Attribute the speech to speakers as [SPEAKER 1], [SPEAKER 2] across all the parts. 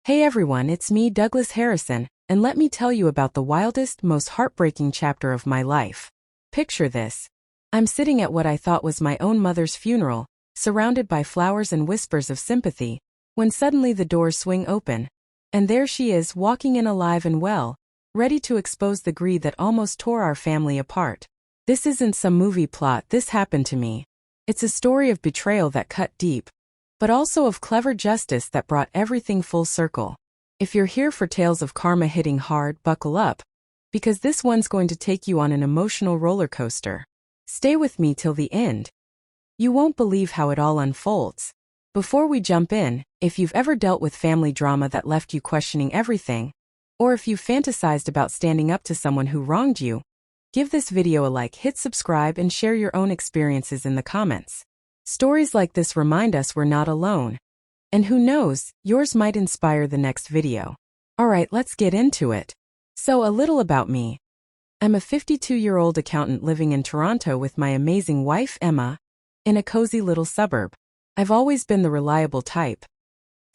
[SPEAKER 1] Hey everyone, it's me, Douglas Harrison, and let me tell you about the wildest, most heartbreaking chapter of my life. Picture this. I'm sitting at what I thought was my own mother's funeral, surrounded by flowers and whispers of sympathy, when suddenly the doors swing open. And there she is, walking in alive and well, ready to expose the greed that almost tore our family apart. This isn't some movie plot, this happened to me. It's a story of betrayal that cut deep, but also of clever justice that brought everything full circle. If you're here for tales of karma hitting hard, buckle up, because this one's going to take you on an emotional roller coaster. Stay with me till the end. You won't believe how it all unfolds. Before we jump in, if you've ever dealt with family drama that left you questioning everything, or if you've fantasized about standing up to someone who wronged you, give this video a like, hit subscribe, and share your own experiences in the comments. Stories like this remind us we're not alone. And who knows, yours might inspire the next video. Alright, let's get into it. So, a little about me. I'm a 52-year-old accountant living in Toronto with my amazing wife, Emma, in a cozy little suburb. I've always been the reliable type.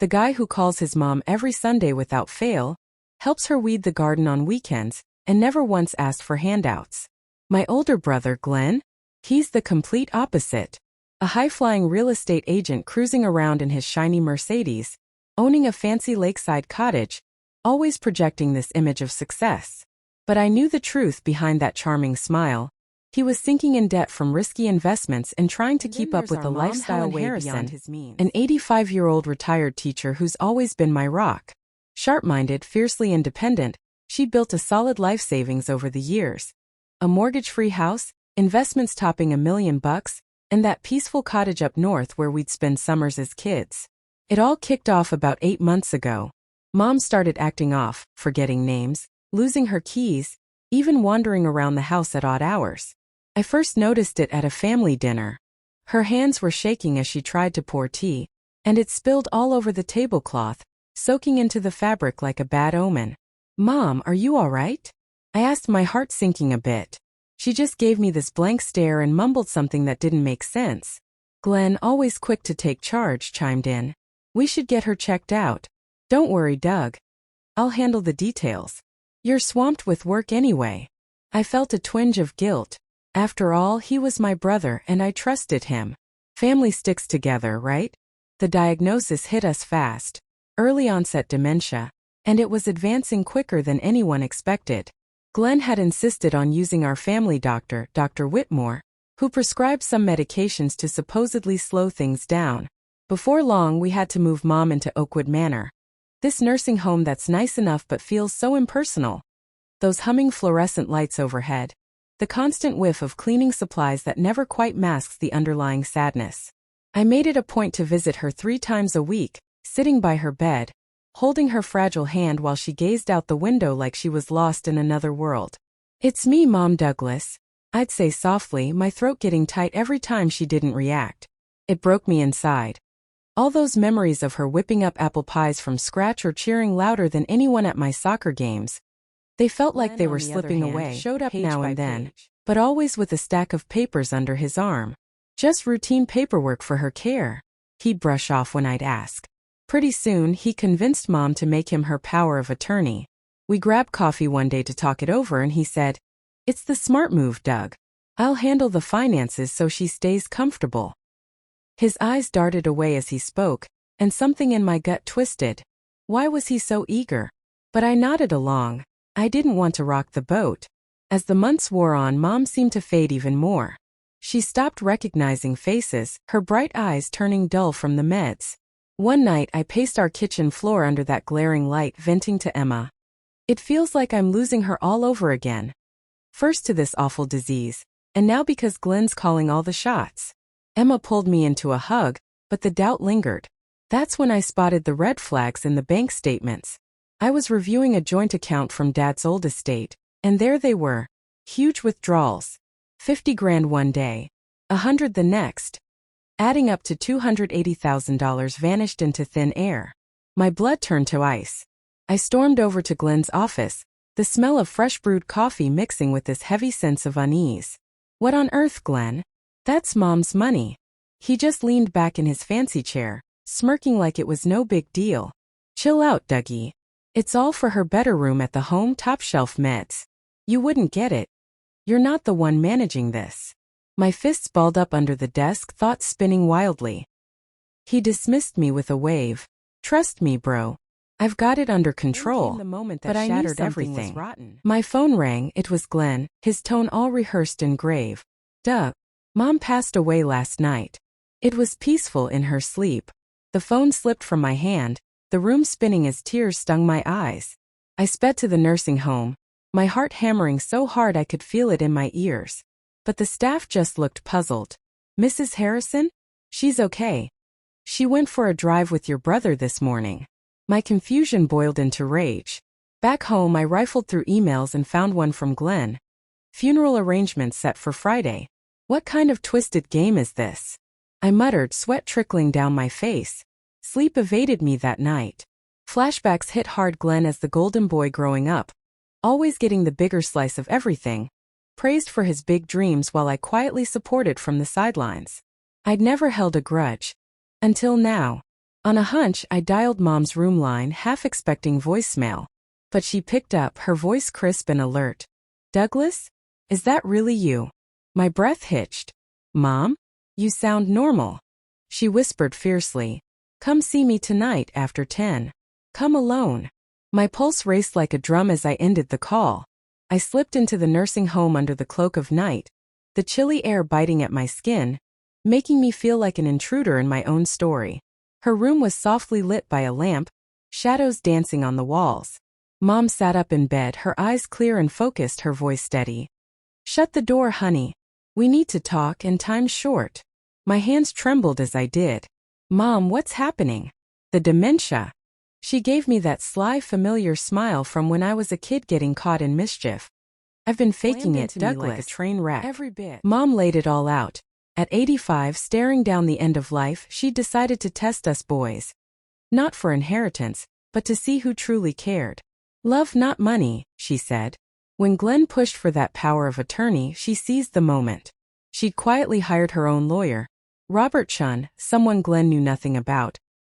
[SPEAKER 1] The guy who calls his mom every Sunday without fail, helps her weed the garden on weekends, and never once asked for handouts. My older brother, Glenn, he's the complete opposite. A high-flying real estate agent cruising around in his shiny Mercedes, owning a fancy lakeside cottage, always projecting this image of success. But I knew the truth behind that charming smile. He was sinking in debt from risky investments and trying to keep up with the lifestyle way beyond his means. An 85-year-old retired teacher who's always been my rock. Sharp-minded, fiercely independent, she built a solid life savings over the years. A mortgage-free house, investments topping $1 million, and that peaceful cottage up north where we'd spend summers as kids. It all kicked off about 8 months ago. Mom started acting off, forgetting names, losing her keys, even wandering around the house at odd hours. I first noticed it at a family dinner. Her hands were shaking as she tried to pour tea, and it spilled all over the tablecloth, soaking into the fabric like a bad omen. "Mom, are you all right?" I asked, my heart sinking a bit. She just gave me this blank stare and mumbled something that didn't make sense. Glenn, always quick to take charge, chimed in. "We should get her checked out." "Don't worry, Doug. I'll handle the details. You're swamped with work anyway." I felt a twinge of guilt. After all, he was my brother and I trusted him. Family sticks together, right? The diagnosis hit us fast. Early onset dementia, and it was advancing quicker than anyone expected. Glenn had insisted on using our family doctor, Dr. Whitmore, who prescribed some medications to supposedly slow things down. Before long, we had to move Mom into Oakwood Manor. This nursing home that's nice enough but feels so impersonal. Those humming fluorescent lights overhead. The constant whiff of cleaning supplies that never quite masks the underlying sadness. I made it a point to visit her 3 times a week, sitting by her bed, holding her fragile hand while she gazed out the window like she was lost in another world. "It's me, Mom, Douglas," I'd say softly, my throat getting tight every time she didn't react. It broke me inside. All those memories of her whipping up apple pies from scratch or cheering louder than anyone at my soccer games. They felt like they were slipping away, showed up now and then, but always with a stack of papers under his arm. Just routine paperwork for her care. He'd brush off when I'd ask. Pretty soon, he convinced Mom to make him her power of attorney. We grabbed coffee one day to talk it over and he said, "It's the smart move, Doug. I'll handle the finances so she stays comfortable." His eyes darted away as he spoke, and something in my gut twisted. Why was he so eager? But I nodded along. I didn't want to rock the boat. As the months wore on, Mom seemed to fade even more. She stopped recognizing faces, her bright eyes turning dull from the meds. One night, I paced our kitchen floor under that glaring light, venting to Emma. "It feels like I'm losing her all over again. First to this awful disease, and now because Glenn's calling all the shots." Emma pulled me into a hug, but the doubt lingered. That's when I spotted the red flags in the bank statements. I was reviewing a joint account from Dad's old estate, and there they were. Huge withdrawals. 50 grand one day, 100 the next. Adding up to $280,000 vanished into thin air. My blood turned to ice. I stormed over to Glenn's office, the smell of fresh brewed coffee mixing with this heavy sense of unease. "What on earth, Glenn? That's Mom's money." He just leaned back in his fancy chair, smirking like it was no big deal. Chill out, Dougie. It's all for her better room at the home, top shelf meds. You wouldn't get it. You're not the one managing this. My fists balled up under the desk, thoughts spinning wildly. He dismissed me with a wave. Trust me, bro. I've got it under control. The moment that but I knew everything. Was rotten. My phone rang. It was Glenn, his tone all rehearsed and grave. Duh. Mom passed away last night. It was peaceful in her sleep. The phone slipped from my hand, the room spinning as tears stung my eyes. I sped to the nursing home, my heart hammering so hard I could feel it in my ears. But the staff just looked puzzled. Mrs. Harrison? She's okay. She went for a drive with your brother this morning. My confusion boiled into rage. Back home, I rifled through emails and found one from Glenn. Funeral arrangements set for Friday. What kind of twisted game is this? I muttered, sweat trickling down my face. Sleep evaded me that night. Flashbacks hit hard. Glenn as the golden boy growing up, always getting the bigger slice of everything, praised for his big dreams while I quietly supported from the sidelines. I'd never held a grudge. Until now. On a hunch, I dialed Mom's room line, half expecting voicemail. But she picked up, her voice crisp and alert. Douglas? Is that really you? My breath hitched. Mom? You sound normal. She whispered fiercely. Come see me tonight after 10. Come alone. My pulse raced like a drum as I ended the call. I slipped into the nursing home under the cloak of night, the chilly air biting at my skin, making me feel like an intruder in my own story. Her room was softly lit by a lamp, shadows dancing on the walls. Mom sat up in bed, her eyes clear and focused, her voice steady. Shut the door, honey. We need to talk and time's short. My hands trembled as I did. Mom, what's happening? The dementia. She gave me that sly, familiar smile from when I was a kid getting caught in mischief. I've been faking it, Douglas. Like a train wreck. Every bit. Mom laid it all out. At 85, staring down the end of life, she decided to test us boys. Not for inheritance, but to see who truly cared. Love, not money, she said. When Glenn pushed for that power of attorney, she seized the moment. She'd quietly hired her own lawyer, Robert Chun, someone Glenn knew nothing about,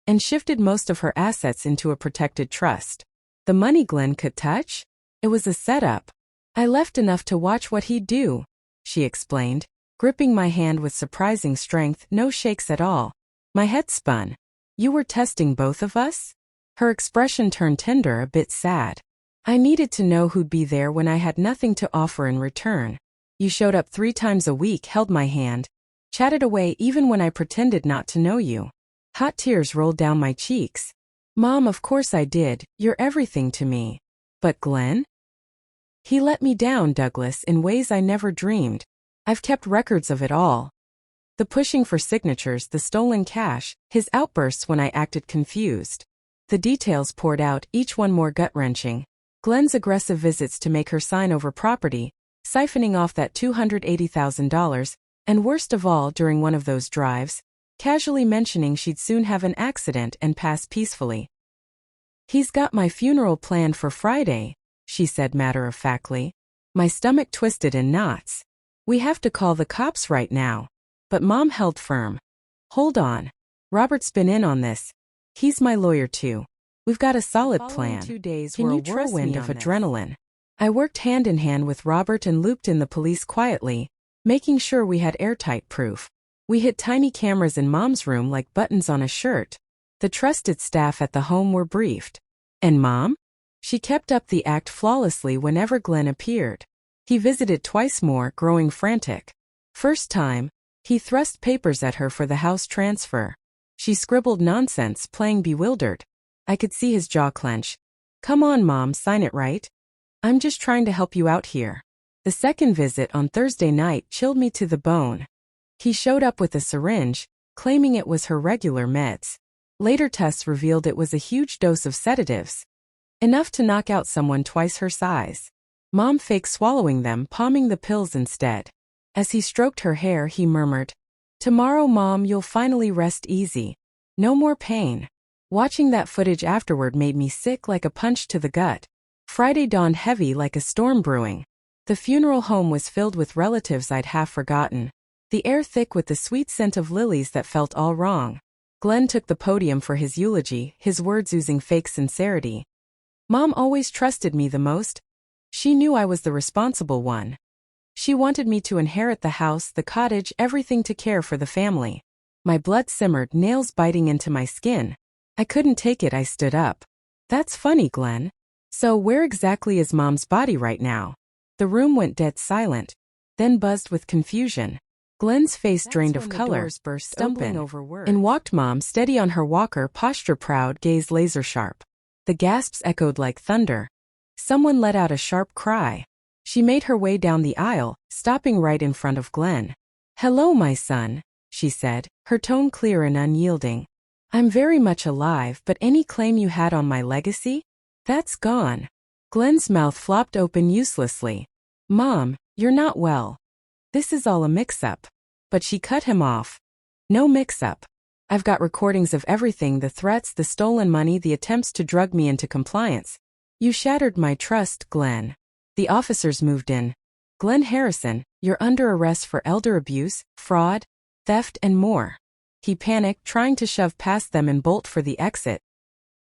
[SPEAKER 1] and shifted most of her assets into a protected trust. The money Glenn could touch? It was a setup. I left enough to watch what he'd do, she explained, gripping my hand with surprising strength, no shakes at all. My head spun. You were testing both of us? Her expression turned tender, a bit sad. I needed to know who'd be there when I had nothing to offer in return. You showed up 3 times a week, held my hand, chatted away even when I pretended not to know you. Hot tears rolled down my cheeks. Mom, of course I did. You're everything to me. But Glenn? He let me down, Douglas, in ways I never dreamed. I've kept records of it all. The pushing for signatures, the stolen cash, his outbursts when I acted confused. The details poured out, each one more gut-wrenching. Glenn's aggressive visits to make her sign over property, siphoning off that $280,000, and worst of all, during one of those drives, casually mentioning she'd soon have an accident and pass peacefully. He's got my funeral planned for Friday, she said matter-of-factly. My stomach twisted in knots. We have to call the cops right now. But Mom held firm. Hold on. Robert's been in on this. He's my lawyer too. We've got a solid plan. 2 days were a whirlwind of adrenaline. I worked hand in hand with Robert and looped in the police quietly, making sure we had airtight proof. We hid tiny cameras in Mom's room like buttons on a shirt. The trusted staff at the home were briefed. And Mom? She kept up the act flawlessly whenever Glenn appeared. He visited twice more, growing frantic. First time, he thrust papers at her for the house transfer. She scribbled nonsense, playing bewildered. I could see his jaw clench. Come on, Mom, sign it right? I'm just trying to help you out here. The second visit on Thursday night chilled me to the bone. He showed up with a syringe, claiming it was her regular meds. Later tests revealed it was a huge dose of sedatives. Enough to knock out someone twice her size. Mom faked swallowing them, palming the pills instead. As he stroked her hair, he murmured, Tomorrow, Mom, you'll finally rest easy. No more pain. Watching that footage afterward made me sick like a punch to the gut. Friday dawned heavy like a storm brewing. The funeral home was filled with relatives I'd half forgotten. The air thick with the sweet scent of lilies that felt all wrong. Glenn took the podium for his eulogy, his words oozing fake sincerity. Mom always trusted me the most. She knew I was the responsible one. She wanted me to inherit the house, the cottage, everything to care for the family. My blood simmered, nails biting into my skin. I couldn't take it. I stood up. That's funny, Glenn. So where exactly is Mom's body right now? The room went dead silent, then buzzed with confusion. Glenn's face drained of color, stumbling over words. In walked Mom, steady on her walker, posture proud, gaze laser sharp. The gasps echoed like thunder. Someone let out a sharp cry. She made her way down the aisle, stopping right in front of Glenn. "Hello, my son," she said, her tone clear and unyielding. "I'm very much alive, but any claim you had on my legacy? That's gone." Glenn's mouth flopped open uselessly. "Mom, you're not well. This is all a mix-up." But she cut him off. "No mix-up. I've got recordings of everything, the threats, the stolen money, the attempts to drug me into compliance. You shattered my trust, Glenn." The officers moved in. "Glenn Harrison, you're under arrest for elder abuse, fraud, theft, and more." He panicked, trying to shove past them and bolt for the exit.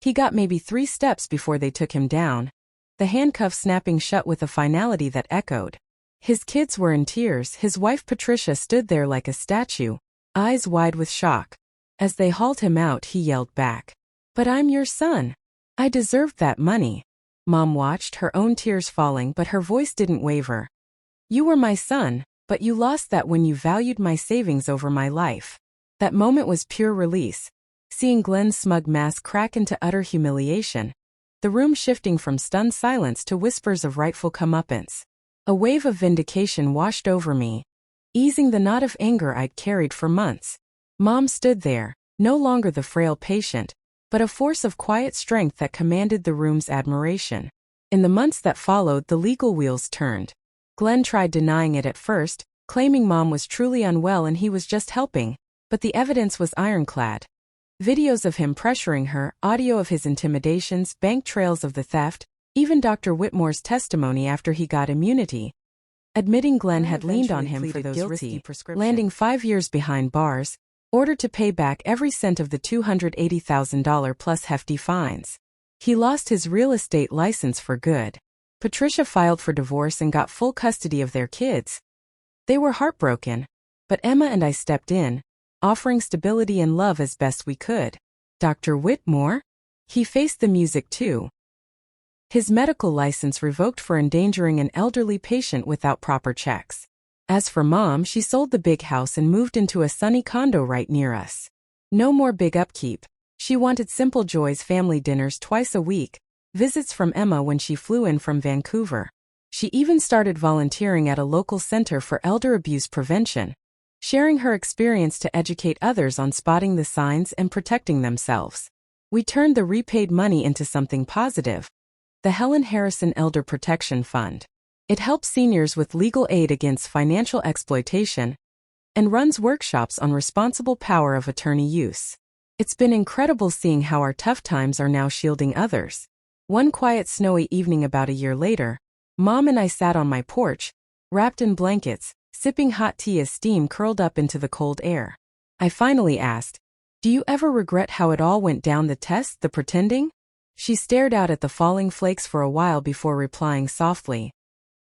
[SPEAKER 1] He got maybe 3 steps before they took him down, the handcuffs snapping shut with a finality that echoed. His kids were in tears. His wife Patricia stood there like a statue, eyes wide with shock. As they hauled him out, he yelled back, "But I'm your son. I deserved that money." Mom watched, her own tears falling, but her voice didn't waver. "You were my son, but you lost that when you valued my savings over my life." That moment was pure release. Seeing Glenn's smug mask crack into utter humiliation, the room shifting from stunned silence to whispers of rightful comeuppance. A wave of vindication washed over me, easing the knot of anger I'd carried for months. Mom stood there, no longer the frail patient, but a force of quiet strength that commanded the room's admiration. In the months that followed, the legal wheels turned. Glenn tried denying it at first, claiming Mom was truly unwell and he was just helping, but the evidence was ironclad. Videos of him pressuring her, audio of his intimidations, bank trails of the theft, even Dr. Whitmore's testimony after he got immunity, admitting Glenn had leaned on him for those risky prescriptions, landing 5 years behind bars, ordered to pay back every cent of the $280,000 plus hefty fines. He lost his real estate license for good. Patricia filed for divorce and got full custody of their kids. They were heartbroken, but Emma and I stepped in, offering stability and love as best we could. Dr. Whitmore? He faced the music too. His medical license revoked for endangering an elderly patient without proper checks. As for Mom, she sold the big house and moved into a sunny condo right near us. No more big upkeep. She wanted simple joys, family dinners twice a week, visits from Emma when she flew in from Vancouver. She even started volunteering at a local center for elder abuse prevention, sharing her experience to educate others on spotting the signs and protecting themselves. We turned the repaid money into something positive. The Helen Harrison Elder Protection Fund. It helps seniors with legal aid against financial exploitation and runs workshops on responsible power of attorney use. It's been incredible seeing how our tough times are now shielding others. One quiet snowy evening about a year later, Mom and I sat on my porch, wrapped in blankets, sipping hot tea as steam curled up into the cold air. I finally asked, "Do you ever regret how it all went down, the test, the pretending?" She stared out at the falling flakes for a while before replying softly,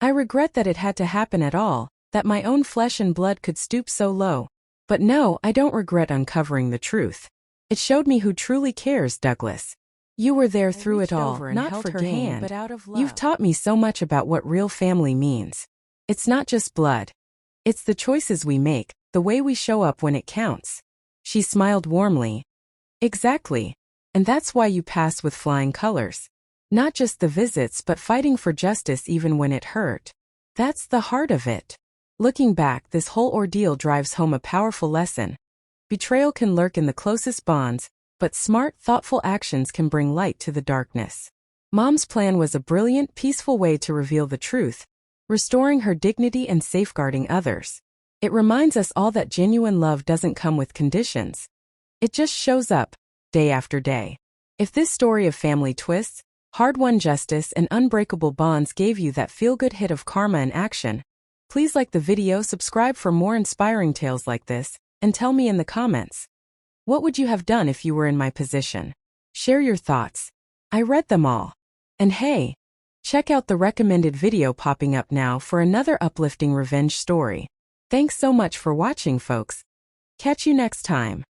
[SPEAKER 1] "I regret that it had to happen at all, that my own flesh and blood could stoop so low. But no, I don't regret uncovering the truth. It showed me who truly cares, Douglas. You were there through it all, not for gain, but out of love. You've taught me so much about what real family means. It's not just blood. It's the choices we make, the way we show up when it counts." She smiled warmly. "Exactly. And that's why you passed with flying colors. Not just the visits, but fighting for justice even when it hurt. That's the heart of it." Looking back, this whole ordeal drives home a powerful lesson. Betrayal can lurk in the closest bonds, but smart, thoughtful actions can bring light to the darkness. Mom's plan was a brilliant, peaceful way to reveal the truth, restoring her dignity and safeguarding others. It reminds us all that genuine love doesn't come with conditions. It just shows up, day after day. If this story of family twists, hard-won justice, and unbreakable bonds gave you that feel-good hit of karma in action, please like the video, subscribe for more inspiring tales like this, and tell me in the comments, What would you have done if you were in my position? Share your thoughts. I read them all. And hey, check out the recommended video popping up now for another uplifting revenge story. Thanks so much for watching, folks. Catch you next time.